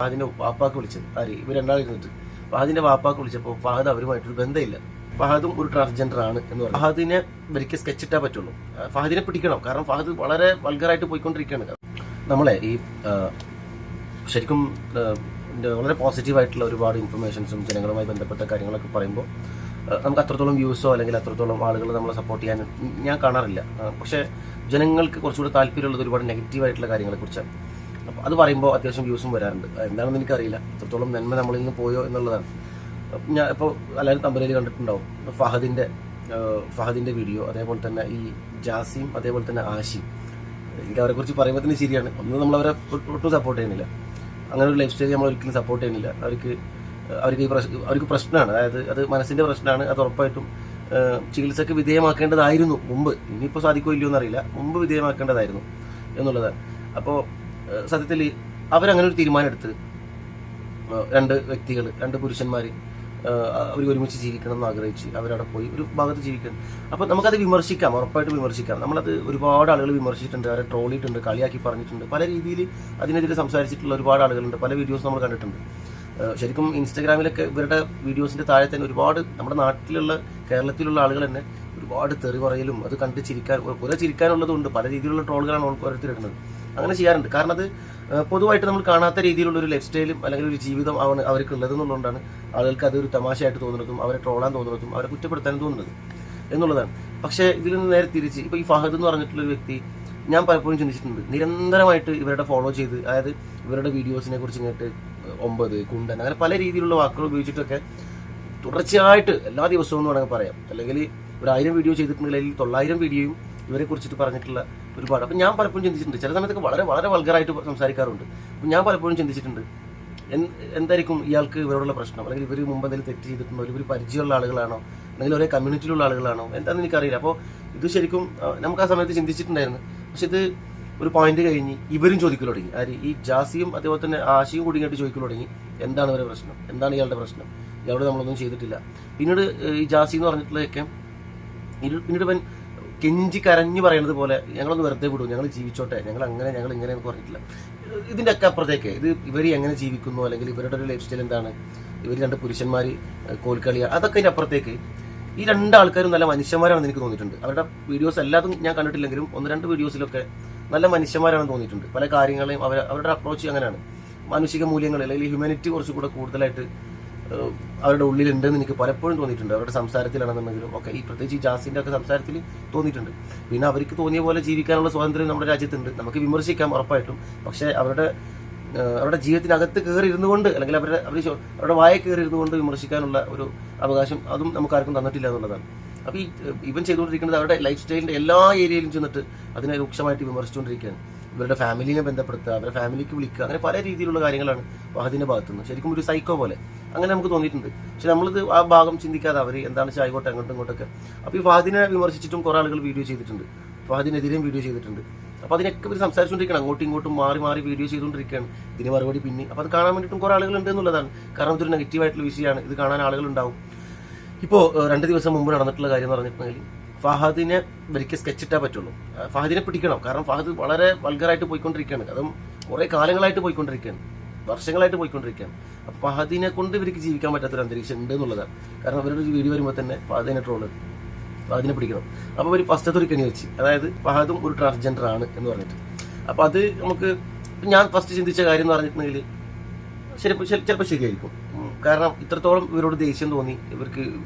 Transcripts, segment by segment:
ഫഹദിന്റെ വാപ്പാക്ക് വിളിച്ചത് ആര് ഇവർ രണ്ടാളിരുന്നിട്ട് ഫഹദിന്റെ വാപ്പാക്ക് വിളിച്ചപ്പോൾ ഫഹദ് അവരുമായിട്ടൊരു ബന്ധമില്ല. ഫഹദും ഒരു ട്രാൻസ്ജെൻഡർ ആണ് എന്ന് പറഞ്ഞു. ഫഹദിനെ ഇവർക്ക് സ്കെച്ച് ഇട്ടാ പറ്റുള്ളൂ. ഫഹദിനെ പിടിക്കണം, കാരണം ഫഹദ് വളരെ വൾഗറായിട്ട് പോയിക്കൊണ്ടിരിക്കുകയാണ്. നമ്മളെ ഈ ശരിക്കും വളരെ പോസിറ്റീവായിട്ടുള്ള ഒരുപാട് ഇൻഫർമേഷൻസും ജനങ്ങളുമായി ബന്ധപ്പെട്ട കാര്യങ്ങളൊക്കെ പറയുമ്പോൾ നമുക്ക് അത്രത്തോളം വ്യൂസോ അല്ലെങ്കിൽ അത്രത്തോളം ആളുകൾ നമ്മളെ സപ്പോർട്ട് ചെയ്യാൻ ഞാൻ കാണാറില്ല. പക്ഷേ ജനങ്ങൾക്ക് കുറച്ചുകൂടെ താല്പര്യമുള്ളത് ഒരുപാട് നെഗറ്റീവായിട്ടുള്ള കാര്യങ്ങളെക്കുറിച്ചാണ്. അപ്പോൾ അത് പറയുമ്പോൾ അത്യാവശ്യം വ്യൂസും വരാറുണ്ട്. എന്താണെന്ന് എനിക്കറിയില്ല, എത്രത്തോളം നന്മ നമ്മളിൽ നിന്ന് പോയോ എന്നുള്ളതാണ്. ഞാൻ ഇപ്പോൾ എല്ലാവരും തമ്പനയിൽ കണ്ടിട്ടുണ്ടാവും ഫഹദിൻ്റെ വീഡിയോ, അതേപോലെ തന്നെ ഈ ജാസിം, അതേപോലെ തന്നെ ആഷിം. എനിക്ക് അവരെക്കുറിച്ച് പറയുമ്പോൾ തന്നെ ശരിയാണ്. ഒന്ന് നമ്മളവരെ ഒട്ടും സപ്പോർട്ട് ചെയ്യുന്നില്ല, അങ്ങനെ ഒരു ലൈഫ് സ്റ്റൈൽ നമ്മൾ ഒരിക്കലും സപ്പോർട്ട് ചെയ്യുന്നില്ല. അവർക്ക് പ്രശ്നമാണ്, അതായത് അത് മനസ്സിൻ്റെ പ്രശ്നമാണ്. അത് ഉറപ്പായിട്ടും ചികിത്സക്ക് വിധേയമാക്കേണ്ടതായിരുന്നു മുമ്പ്. ഇനിയിപ്പോൾ സാധിക്കുമോ ഇല്ലയോ എന്നറിയില്ല, മുമ്പ് വിധേയമാക്കേണ്ടതായിരുന്നു എന്നുള്ളതാണ്. അപ്പോൾ സത്യത്തിൽ അവരങ്ങനെ ഒരു തീരുമാനം എടുത്ത് രണ്ട് വ്യക്തികൾ, രണ്ട് പുരുഷന്മാർ അവർ ഒരുമിച്ച് ജീവിക്കണം എന്ന് ആഗ്രഹിച്ച് അവരവിടെ പോയി ഒരു ഭാഗത്ത് ജീവിക്കണം. അപ്പോൾ നമുക്കത് വിമർശിക്കാം, ഉറപ്പായിട്ട് വിമർശിക്കാം. നമ്മളത് ഒരുപാട് ആളുകൾ വിമർശിച്ചിട്ടുണ്ട്, അവരെ ട്രോളിയിട്ടുണ്ട്, കളിയാക്കി പറഞ്ഞിട്ടുണ്ട്, പല രീതിയിൽ അതിനെതിരെ സംസാരിച്ചിട്ടുള്ള ഒരുപാട് ആളുകളുണ്ട്. പല വീഡിയോസ് നമ്മൾ കണ്ടിട്ടുണ്ട്. ശരിക്കും ഇൻസ്റ്റാഗ്രാമിലൊക്കെ ഇവരുടെ വീഡിയോസിൻ്റെ താഴെ തന്നെ ഒരുപാട് നമ്മുടെ നാട്ടിലുള്ള കേരളത്തിലുള്ള ആളുകൾ തന്നെ ഒരുപാട് തെറി പറയലും അത് കണ്ട് കുറെ ചിരിക്കാനുള്ളതുണ്ട്. പല രീതിയിലുള്ള ട്രോളുകളാണ് ഓരോരുത്തരിടുന്നത്. അങ്ങനെ ചെയ്യാറുണ്ട്. കാരണം അത് പൊതുവായിട്ട് നമ്മൾ കാണാത്ത രീതിയിലുള്ള ഒരു ലൈഫ് സ്റ്റൈലും അല്ലെങ്കിൽ ഒരു ജീവിതം അവർക്ക് ഉള്ളതെന്നുള്ളതുകൊണ്ടാണ് ആളുകൾക്ക് അതൊരു തമാശയായിട്ട് തോന്നുന്നതും അവരെ ട്രോളാൻ തോന്നുന്നതും അവരെ കുറ്റപ്പെടുത്താനും തോന്നുന്നത് എന്നുള്ളതാണ്. പക്ഷേ ഇതിൽ നിന്ന് നേരെ തിരിച്ച് ഇപ്പോൾ ഈ ഫഹദ് എന്ന് പറഞ്ഞിട്ടുള്ളൊരു വ്യക്തി ഞാൻ പലപ്പോഴും ചിന്തിച്ചിട്ടുണ്ട്. നിരന്തരമായിട്ട് ഇവരുടെ ഫോളോ ചെയ്ത്, അതായത് ഇവരുടെ വീഡിയോസിനെ കുറിച്ച് ഇങ്ങോട്ട് 9 കുണ്ടൻ അങ്ങനെ പല രീതിയിലുള്ള വാക്കുകൾ ഉപയോഗിച്ചിട്ടൊക്കെ തുടർച്ചയായിട്ട് എല്ലാ ദിവസവും എന്ന് വേണമെങ്കിൽ പറയാം, അല്ലെങ്കിൽ ഒരു 1000 വീഡിയോ ചെയ്തിട്ടുണ്ടെങ്കിൽ 900 വീഡിയോയും ഇവരെ കുറിച്ചിട്ട് പറഞ്ഞിട്ടുള്ള ഒരുപാട്. അപ്പം ഞാൻ പലപ്പോഴും ചിന്തിച്ചിട്ടുണ്ട്, ചില സമയത്തൊക്കെ വളരെ വളരെ വൾഗറായിട്ട് സംസാരിക്കാറുണ്ട്. അപ്പം ഞാൻ പലപ്പോഴും ചിന്തിച്ചിട്ടുണ്ട്, എന്തായിരിക്കും ഇയാൾക്ക് ഇവരോടുള്ള പ്രശ്നം, അല്ലെങ്കിൽ ഇവർ മുമ്പ് എന്തെങ്കിലും തെറ്റ് ചെയ്തിട്ടുണ്ടോ, ഇവർ പരിചയമുള്ള ആളുകളാണോ, അല്ലെങ്കിൽ ഒരേ കമ്മ്യൂണിറ്റിയിലുള്ള ആളുകളാണോ, എന്താണെന്ന് എനിക്കറിയില്ല. അപ്പോൾ ഇത് ശരിക്കും നമുക്ക് ആ സമയത്ത് ചിന്തിച്ചിട്ടുണ്ടായിരുന്നു. പക്ഷെ ഇത് ഒരു പോയിന്റ് കഴിഞ്ഞ് ഇവരും ചോദിക്കൽ തുടങ്ങി. ഈ ജാസിയും അതേപോലെ തന്നെ ആശയും കൂടി ഇങ്ങോട്ട് ചോദിക്കൽ തുടങ്ങി, എന്താണ് ഇവരുടെ പ്രശ്നം, എന്താണ് ഇയാളുടെ പ്രശ്നം, ഇയാളോട് നമ്മളൊന്നും ചെയ്തിട്ടില്ല. പിന്നീട് ഈ ജാസി എന്ന് പറഞ്ഞിട്ടുള്ളതൊക്കെ പിന്നീട് ഇവൻ കെഞ്ചി കരഞ്ഞു പറയുന്നത് പോലെ ഞങ്ങളൊന്ന് വെറുതെ വിടും, ഞങ്ങൾ ജീവിച്ചോട്ടെ, ഞങ്ങൾ അങ്ങനെ ഞങ്ങൾ ഇങ്ങനെ എന്ന് പറഞ്ഞിട്ടില്ല. ഇതിൻ്റെ ഒക്കെ അപ്പുറത്തേക്ക് ഇവർ എങ്ങനെ ജീവിക്കുന്നു, അല്ലെങ്കിൽ ഇവരുടെ ഒരു ലൈഫ് സ്റ്റൈൽ എന്താണ്, ഇവർ രണ്ട് പുരുഷന്മാർ കോൽക്കളിയാണ്, അതൊക്കെ അതിൻ്റെ അപ്പുറത്തേക്ക് ഈ രണ്ടാൾക്കാരും നല്ല മനുഷ്യന്മാരാണെന്ന് എനിക്ക് തോന്നിയിട്ടുണ്ട്. അവരുടെ വീഡിയോസ് എല്ലാതും ഞാൻ കണ്ടിട്ടില്ലെങ്കിലും 1-2 വീഡിയോസിലൊക്കെ നല്ല മനുഷ്യന്മാരാണെന്ന് തോന്നിയിട്ടുണ്ട്. പല കാര്യങ്ങളെയും അവരുടെ അപ്രോച്ച് അങ്ങനെയാണ്. മാനുഷിക മൂല്യങ്ങൾ അല്ലെങ്കിൽ ഹ്യൂമാനിറ്റി കുറച്ചുകൂടെ കൂടുതലായിട്ട് അവരുടെ ഉള്ളിലുണ്ടെന്ന് എനിക്ക് പലപ്പോഴും തോന്നിയിട്ടുണ്ട്. അവരുടെ സംസാരത്തിലാണെന്നുണ്ടെങ്കിലും ഒക്കെ, ഈ പ്രത്യേകിച്ച് ഈ ജാസിൻ്റെ ഒക്കെ സംസാരത്തിൽ തോന്നിയിട്ടുണ്ട്. പിന്നെ അവർക്ക് തോന്നിയ പോലെ ജീവിക്കാനുള്ള സ്വാതന്ത്ര്യം നമ്മുടെ രാജ്യത്തുണ്ട്, നമുക്ക് വിമർശിക്കാം ഉറപ്പായിട്ടും. പക്ഷേ അവരുടെ ജീവിതത്തിനകത്ത് കയറി ഇരുന്നുകൊണ്ട്, അല്ലെങ്കിൽ അവരുടെ വായ കയറി ഇരുന്നുകൊണ്ട് വിമർശിക്കാനുള്ള ഒരു അവകാശം അതും നമുക്ക് ആർക്കും തന്നിട്ടില്ല എന്നുള്ളതാണ്. അപ്പോൾ ഇവൻ ചെയ്തുകൊണ്ടിരിക്കുന്നത് അവരുടെ ലൈഫ് സ്റ്റൈലിൻ്റെ എല്ലാ ഏരിയയിലും ചെന്നിട്ട് അതിനെ രൂക്ഷമായിട്ട് വിമർശിച്ചുകൊണ്ടിരിക്കുകയാണ്. ഇവരുടെ ഫാമിലിനെ ബന്ധപ്പെടുത്തുക, അവരുടെ ഫാമിലിക്ക് വിളിക്കുക, അങ്ങനെ പല രീതിയിലുള്ള കാര്യങ്ങളാണ് ഫഹദിൻ്റെ ഭാഗത്തുനിന്ന്. ശരിക്കും ഒരു സൈക്കോ പോലെ അങ്ങനെ നമുക്ക് തോന്നിയിട്ടുണ്ട്. പക്ഷെ നമ്മളിത് ആ ഭാഗം ചിന്തിക്കാതെ അവർ എന്താണ് ആയിക്കോട്ടെ അങ്ങോട്ടും ഇങ്ങോട്ടൊക്കെ. അപ്പോൾ ഈ ഫഹദിനെ വിമർശിച്ചിട്ടും കുറേ ആളുകൾ വീഡിയോ ചെയ്തിട്ടുണ്ട്, ഫഹദിനെതിരെയും വീഡിയോ ചെയ്തിട്ടുണ്ട്. അപ്പോൾ അതിനൊക്കെ ഇവർ സംസാരിച്ചുകൊണ്ടിരിക്കണം, അങ്ങോട്ടും ഇങ്ങോട്ടും മാറി മാറി വീഡിയോ ചെയ്തുകൊണ്ടിരിക്കുകയാണ്. ഇതിന് മറുപടി പിന്നെ അപ്പോൾ അത് കാണാൻ വേണ്ടിയിട്ടും കുറേ ആളുകളുണ്ട് എന്നുള്ളതാണ്. കാരണം ഇതൊരു നെഗറ്റീവായിട്ടുള്ള വിഷയമാണ്, ഇത് കാണാൻ ആളുകളുണ്ടാവും. ഇപ്പോൾ 2 ദിവസം മുമ്പ് നടന്നിട്ടുള്ള കാര്യം എന്ന് പറഞ്ഞിട്ടുണ്ടെങ്കിൽ ഫഹദിനെ ഇവർക്ക് സ്കെച്ച് ഇട്ടാൽ പറ്റുള്ളൂ. ഫഹദിനെ പിടിക്കണം, കാരണം ഫഹദ് വളരെ വൾഗറായിട്ട് പോയിക്കൊണ്ടിരിക്കുകയാണ്. അതും കുറേ കാലങ്ങളായിട്ട് പോയിക്കൊണ്ടിരിക്കുകയാണ്, വർഷങ്ങളായിട്ട് പോയിക്കൊണ്ടിരിക്കുകയാണ്. അപ്പോൾ ഫഹദിനെ കൊണ്ട് ഇവർക്ക് ജീവിക്കാൻ പറ്റാത്തൊരു അന്തരീക്ഷം ഉണ്ട് എന്നുള്ളതാണ്. കാരണം അവരുടെ ഒരു വീഡിയോ വരുമ്പോൾ തന്നെ ഫഹദിനെ ട്രോള്, ഫഹദിനെ പിടിക്കണം. അപ്പോൾ ഒരു ഫസ്റ്റത്തെ ഒരു കെണി വെച്ച്, അതായത് ഫഹദും ഒരു ട്രാൻസ്ജെൻഡർ ആണ് എന്ന് പറഞ്ഞിട്ട്. അപ്പോൾ അത് നമുക്ക്, ഞാൻ ഫസ്റ്റ് ചിന്തിച്ച കാര്യം എന്ന് പറഞ്ഞിട്ടുണ്ടെങ്കിൽ ചിലപ്പോൾ ശരിയായിരിക്കും. കാരണം ഇത്രത്തോളം ഇവരോട് ദേഷ്യം തോന്നി,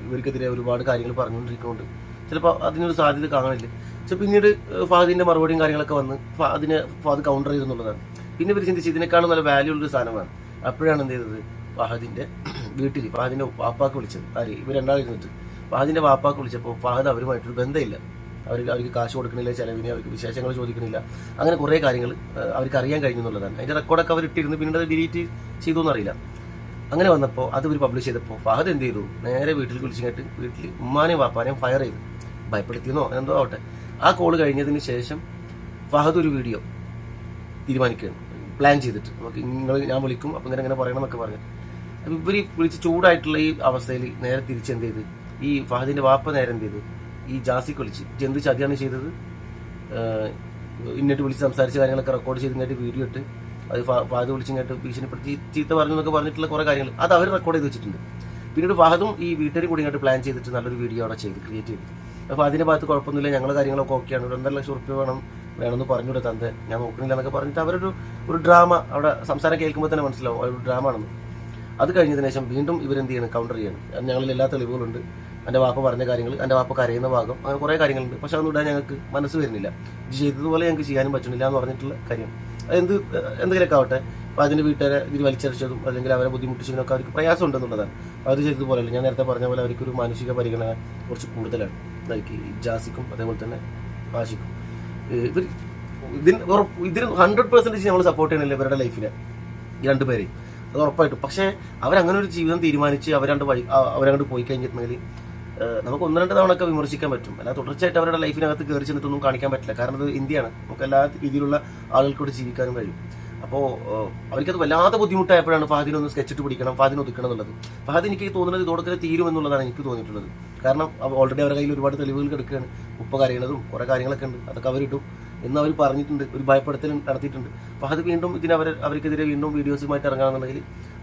ഇവർക്കെതിരെ ഒരുപാട് കാര്യങ്ങൾ പറഞ്ഞുകൊണ്ടിരിക്കുന്നുണ്ട്. ചിലപ്പോൾ അതിനൊരു സാധ്യത കാണാനില്ല. പക്ഷെ പിന്നീട് ഫഹദിൻ്റെ മറുപടിയും കാര്യങ്ങളൊക്കെ വന്ന് ഫഹദ് കൗണ്ടർ ചെയ്തെന്നുള്ളതാണ്. പിന്നെ ഇവർ ചിന്തിച്ച് ഇതിനേക്കാളും നല്ല വാല്യൂ ഉള്ളൊരു സാധനമാണ്. അപ്പോഴാണ് എന്ത് ചെയ്തത്, ഫഹദിൻ്റെ വീട്ടിൽ ഫഹദിൻ്റെ വാപ്പാക്ക് വിളിച്ചത് ഇവർ രണ്ടാളിരുന്നിട്ട് ഫഹദിൻ്റെ വാപ്പാക്ക് വിളിച്ചപ്പോൾ ഫഹദ് അവരുമായിട്ടൊരു ബന്ധമില്ല. അവർക്ക് കാശ് കൊടുക്കണില്ല, ചിലവിന് അവർക്ക് വിശേഷങ്ങൾ ചോദിക്കണില്ല, അങ്ങനെ കുറേ കാര്യങ്ങൾ അവർക്ക് അറിയാൻ കഴിഞ്ഞു എന്നുള്ളതാണ്. അതിൻ്റെ റെക്കോർഡൊക്കെ അവർ ഇട്ടിരുന്നു, പിന്നീട് അത് ഡിലീറ്റ് ചെയ്തു എന്നറിയില്ല. അങ്ങനെ വന്നപ്പോൾ അത് ഇവർ പബ്ലിഷ് ചെയ്തപ്പോൾ ഫഹദ് എന്ത് ചെയ്തു, നേരെ വീട്ടിൽ വിളിച്ചിട്ട് വീട്ടിൽ ഉമ്മാനെയും വാപ്പാനെയും ഫയർ ചെയ്തു, ഭയപ്പെടുത്തിയെന്നോ എന്തോ ആവട്ടെ. ആ കോൾ കഴിഞ്ഞതിന് ശേഷം ഫഹദ് ഒരു വീഡിയോ തീരുമാനിക്കുകയാണ്, പ്ലാൻ ചെയ്തിട്ട് ഞാൻ വിളിക്കും, അപ്പം ഇങ്ങനെ പറയണം എന്നൊക്കെ പറഞ്ഞു. അപ്പം ഇവർ വിളിച്ച് ചൂടായിട്ടുള്ള ഈ അവസ്ഥയിൽ നേരെ തിരിച്ചെന്ത് ചെയ്ത്, ഈ ഫഹദിൻ്റെ വാപ്പ നേരെ എന്ത് ചെയ്ത് ഈ ജാസിക്ക് വിളിച്ച് എന്ത് ചതിയാണ് ചെയ്തത്, ഇന്നിട്ട് വിളിച്ച് സംസാരിച്ച കാര്യങ്ങളൊക്കെ റെക്കോർഡ് ചെയ്ത് ഇങ്ങോട്ട് വീഡിയോ ഇട്ട് അത് ഫഹദ് വിളിച്ചിങ്ങോട്ട് ഭീഷണിപ്പെടുത്തി ചീത്ത പറഞ്ഞു എന്നൊക്കെ പറഞ്ഞിട്ടുള്ള കുറേ കാര്യങ്ങൾ അത് അവർ റെക്കോർഡ് ചെയ്ത് വെച്ചിട്ടുണ്ട്. പിന്നീട് ഫഹദും ഈ വീട്ടുകാരും കൂടി ഇങ്ങോട്ട് പ്ലാൻ ചെയ്തിട്ട് നല്ലൊരു വീഡിയോ അവിടെ ക്രിയേറ്റ് ചെയ്തു. അപ്പോൾ അതിൻ്റെ ഭാഗത്ത് കുഴപ്പമൊന്നുമില്ല, ഞങ്ങളുടെ കാര്യങ്ങളൊക്കെ ഓക്കെയാണ്, 2.5 ലക്ഷം റുപ്യ വേണമെന്ന് പറഞ്ഞുകൂടെ തന്റെ, ഞാൻ നോക്കണില്ല എന്നൊക്കെ പറഞ്ഞിട്ട് അവരൊരു ഡ്രാമ അവിടെ സംസാരം കേൾക്കുമ്പോൾ തന്നെ മനസ്സിലാവും ഒരു ഡ്രാമ ആണെന്ന്. അത് കഴിഞ്ഞതിന് ശേഷം വീണ്ടും ഇവരെന്ത് ചെയ്യണം, കൗണ്ടർ ചെയ്യണം. ഞങ്ങളിൽ എല്ലാ തെളിവുകളുണ്ട്, എൻ്റെ വാപ്പ പറഞ്ഞ കാര്യങ്ങൾ, എൻ്റെ വാപ്പ കരയുന്ന ഭാഗം, അങ്ങനെ കുറേ കാര്യങ്ങളുണ്ട്. പക്ഷെ അതൊന്നും ഇടാൻ ഞങ്ങൾക്ക് മനസ്സ് വരുന്നില്ല. ഇത് ചെയ്തതുപോലെ ഞങ്ങൾക്ക് ചെയ്യാനും പറ്റുന്നില്ല എന്ന് പറഞ്ഞിട്ടുള്ള കാര്യം. എന്തെങ്കിലുമൊക്കെ ആവട്ടെ, അപ്പോൾ അതിൻ്റെ വീട്ടുകാരെ ഇതിൽ വലിച്ചടിച്ചതും അല്ലെങ്കിൽ അവരെ ബുദ്ധിമുട്ടിച്ചതിനൊക്കെ അവർക്ക് പ്രയാസം ഉണ്ടെന്നുള്ളതാണ്. അത് ചെയ്തതുപോലെയല്ല, ഞാൻ നേരത്തെ പറഞ്ഞ പോലെ അവർക്കൊരു മാനസിക പരിഗണന കുറച്ച് കൂടുതലാണ്. ലൈക്ക് ജാസിക്കും അതേപോലെ തന്നെ ആഷിക്കും. ഇതിന് 100% നമ്മൾ സപ്പോർട്ട് ചെയ്യണില്ല ഇവരുടെ ലൈഫിനെ, ഈ രണ്ടുപേരെയും, അത് ഉറപ്പായിട്ടും. പക്ഷേ അവരങ്ങനെ ഒരു ജീവിതം തീരുമാനിച്ച് അവരങ്ങോട്ട് പോയി കഴിഞ്ഞിട്ടുണ്ടെങ്കിൽ നമുക്ക് 1-2 തവണ ഒക്കെ വിമർശിക്കാൻ പറ്റും. അല്ല തുടർച്ചയായിട്ട് അവരുടെ ലൈഫിനകത്ത് കയറി ചെന്നിട്ടൊന്നും കാണിക്കാൻ പറ്റില്ല. കാരണം ഇത് ഇന്ത്യയാണ്, നമുക്ക് എല്ലാ രീതിയിലുള്ള ആളുകൾക്കൂടെ ജീവിക്കാനും കഴിയും. അപ്പോൾ അവർക്കത് വല്ലാത്ത ബുദ്ധിമുട്ടായപ്പോഴാണ് ഫഹദിനൊന്ന് സ്കെച്ചിട്ട് പിടിക്കണം, ഫഹദിനെ ഒതുക്കണം എന്നുള്ളത്. ഫഹദ് എനിക്ക് തോന്നുന്നത് ഇതോടെ തീരുമെന്നുള്ളതാണ് എനിക്ക് തോന്നിയിട്ടുള്ളത്. കാരണം ഓൾറെഡി അവരുടെ കയ്യിൽ ഒരുപാട് തെളിവുകൾ കിടക്കുകയാണ്, ഉപ്പ കരയണതും കുറേ കാര്യങ്ങളൊക്കെ ഉണ്ട്, അതൊക്കെ അവരിട്ടും എന്ന് അവർ പറഞ്ഞിട്ടുണ്ട്, ഒരു ഭയപ്പെടുത്തൽ നടത്തിയിട്ടുണ്ട്. ഫഹദ് വീണ്ടും അവർക്കെതിരെ വീണ്ടും വീഡിയോസുമായിട്ട് ഇറങ്ങുകയാണെന്നുണ്ടെങ്കിൽ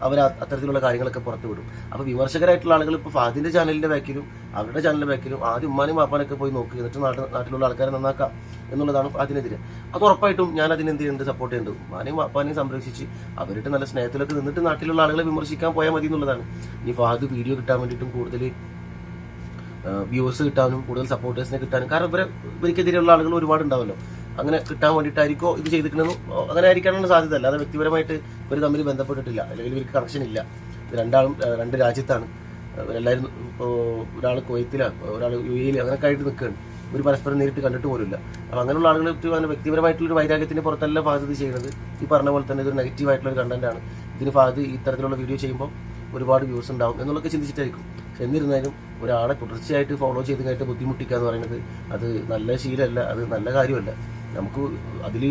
അവർ അത്തരത്തിലുള്ള കാര്യങ്ങളൊക്കെ പുറത്തു വിടും. അപ്പോൾ വിമർശകരായിട്ടുള്ള ആളുകൾ ഇപ്പോൾ ഫഹദിന്റെ ചാനലിന്റെ ബാക്കിലും അവരുടെ ചാനലിന്റെ ബാക്കിലും ആദ്യം ഉമ്മാനും വാപ്പാനൊക്കെ പോയി നോക്കി, എന്നിട്ട് നാട്ടിലുള്ള ആൾക്കാരെ നന്നാക്കാം എന്നുള്ളതാണ് അതിനെതിരെ. അത് ഉറപ്പായിട്ടും ഞാൻ അതിനെന്ത് ചെയ്യുന്നുണ്ട്, സപ്പോർട്ട് ചെയ്യുന്നുണ്ട്. ഉമ്മാനെയും വാപ്പാനെയും സംരക്ഷിച്ച് അവരുടെ നല്ല സ്നേഹത്തിലൊക്കെ നിന്നിട്ട് നാട്ടിലുള്ള ആളുകളെ വിമർശിക്കാൻ പോയാൽ മതി എന്നുള്ളതാണ്. ഈ ഫഹദ് വീഡിയോ കിട്ടാൻ വേണ്ടിയിട്ടും കൂടുതൽ വ്യൂവേഴ്സ് കിട്ടാനും കൂടുതൽ സപ്പോർട്ടേഴ്സിനെ കിട്ടാനും, കാരണം ഇവർക്കെതിരെയുള്ള ആളുകൾ ഒരുപാട് ഉണ്ടാവല്ലോ, അങ്ങനെ കിട്ടാൻ വേണ്ടിയിട്ടായിരിക്കോ ഇത് ചെയ്തിരിക്കണമെന്നും അങ്ങനെ ആയിരിക്കാനുള്ള സാധ്യത. അല്ലാതെ വ്യക്തിപരമായിട്ട് ഇവർ തമ്മിൽ ബന്ധപ്പെട്ടിട്ടില്ല, അല്ലെങ്കിൽ ഇവർക്ക് കണക്ഷൻ ഇല്ല. രണ്ടാളും 2 രാജ്യത്താണ്, ഇവരെല്ലാവരും ഒരാൾ കുവൈത്തിലാണ്, ഒരാൾ UAE അങ്ങനെയൊക്കെ ആയിട്ട് നിൽക്കുകയാണ്. ഇവർ പരസ്പരം നേരിട്ട് കണ്ടിട്ട് പോലില്ല. അപ്പോൾ അങ്ങനെയുള്ള ആളുകൾ അങ്ങനെ വ്യക്തിപരമായിട്ടുള്ളൊരു വൈരാഗ്യത്തിന് പുറത്തല്ല ഫഹദ് ചെയ്യുന്നത്. ഈ പറഞ്ഞ പോലെ തന്നെ ഇതൊരു നെഗറ്റീവായിട്ടുള്ള ഒരു കണ്ടന്റാണ്. ഇതിന് ഫഹദ് ഇത്തരത്തിലുള്ള വീഡിയോ ചെയ്യുമ്പോൾ ഒരുപാട് വ്യൂസ് ഉണ്ടാവും എന്നുള്ളതൊക്കെ ചിന്തിച്ചിട്ടായിരിക്കും. പക്ഷെ എന്നിരുന്നാലും ഒരാളെ തുടർച്ചയായിട്ട് ഫോളോ ചെയ്ത് കഴിഞ്ഞിട്ട് ബുദ്ധിമുട്ടിക്കുക എന്ന് പറയുന്നത് അത് നല്ല ശീലമല്ല, അത് നല്ല കാര്യമല്ല. നമുക്ക് അതിൽ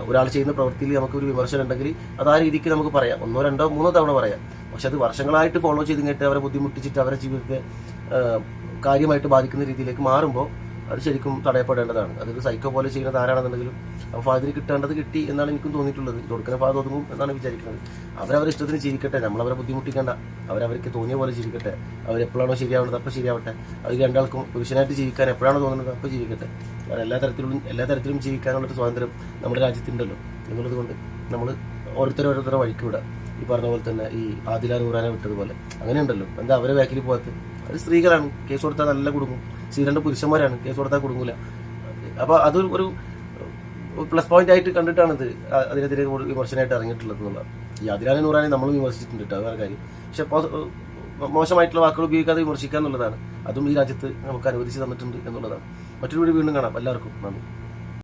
ഒരാൾ ചെയ്യുന്ന പ്രവൃത്തിയിൽ നമുക്കൊരു വിമർശനം ഉണ്ടെങ്കിൽ അത് ആ രീതിക്ക് നമുക്ക് പറയാം, 1, 2, 3 തവണ പറയാം. പക്ഷെ അത് വർഷങ്ങളായിട്ട് ഫോളോ ചെയ്ത് കഴിഞ്ഞിട്ട് അവരെ ബുദ്ധിമുട്ടിച്ചിട്ട് അവരെ ജീവിതത്തെ കാര്യമായിട്ട് ബാധിക്കുന്ന രീതിയിലേക്ക് മാറുമ്പോൾ അത് ശരിക്കും തടയപ്പെടേണ്ടതാണ്. അതൊരു സൈക്കോ പോലെ ചെയ്യുന്നത് ആരാണെന്നുണ്ടെങ്കിലും അപ്പോൾ ഫഹദിന് കിട്ടേണ്ടത് കിട്ടി എന്നാണ് എനിക്കും തോന്നിയിട്ടുള്ളത്. കൊടുക്കുന്ന ഫഹദ് ഒതുങ്ങും എന്നാണ് വിചാരിക്കുന്നത്. അവരവരുടെ ഇഷ്ടത്തിന് ജീവിക്കട്ടെ, നമ്മളവരെ ബുദ്ധിമുട്ടിക്കേണ്ട, അവരവർക്ക് തോന്നിയ പോലെ ജീവിക്കട്ടെ. അവരെപ്പോഴാണോ ശരിയാവുന്നത് അപ്പോൾ ശരിയാവട്ടെ. അവർ രണ്ടാൾക്കും പുരുഷനായിട്ട് ജീവിക്കാൻ എപ്പോഴാണോ തോന്നുന്നത് അപ്പോൾ ജീവിക്കട്ടെ. കാരണം എല്ലാ തരത്തിലും ജീവിക്കാനുള്ളൊരു സ്വാതന്ത്ര്യം നമ്മുടെ രാജ്യത്തുണ്ടല്ലോ എന്നുള്ളത് കൊണ്ട് നമ്മൾ ഓരോരുത്തരെ വഴിക്ക് വിടാം. ഈ പറഞ്ഞ പോലെ തന്നെ ഈ ആദില നൂറാനെ വിട്ടതുപോലെ അങ്ങനെയുണ്ടല്ലോ, എന്താ അവരെ ബാക്കിൽ പോകാത്ത? അത് സ്ത്രീകളാണ്, കേസ് കൊടുത്താൽ നല്ല കുടുങ്ങും. 2 പുരുഷന്മാരാണ്, കേസ് കൊടുത്താൽ കുടുങ്ങൂല. അപ്പോൾ അതൊരു പ്ലസ് പോയിന്റ് ആയിട്ട് കണ്ടിട്ടാണ് ഇത് അതിനെതിരെ വിമർശനമായിട്ട് ഇറങ്ങിയിട്ടുള്ളത് എന്നുള്ളത്. ഈ ആദില നൂറാനെ നമ്മൾ വിമർശിച്ചിട്ടുണ്ട് കേട്ടോ, വേറെ കാര്യം. പക്ഷെ മോശമായിട്ടുള്ള വാക്കുകൾ ഉപയോഗിക്കാതെ വിമർശിക്കുക എന്നുള്ളതാണ്. അതും ഈ രാജ്യത്ത് നമുക്ക് അനുവദിച്ച് തന്നിട്ടുണ്ട് എന്നുള്ളതാണ്. മറ്റൊരു വീഡിയോ വീണ്ടും കാണാം. എല്ലാവർക്കും നന്ദി.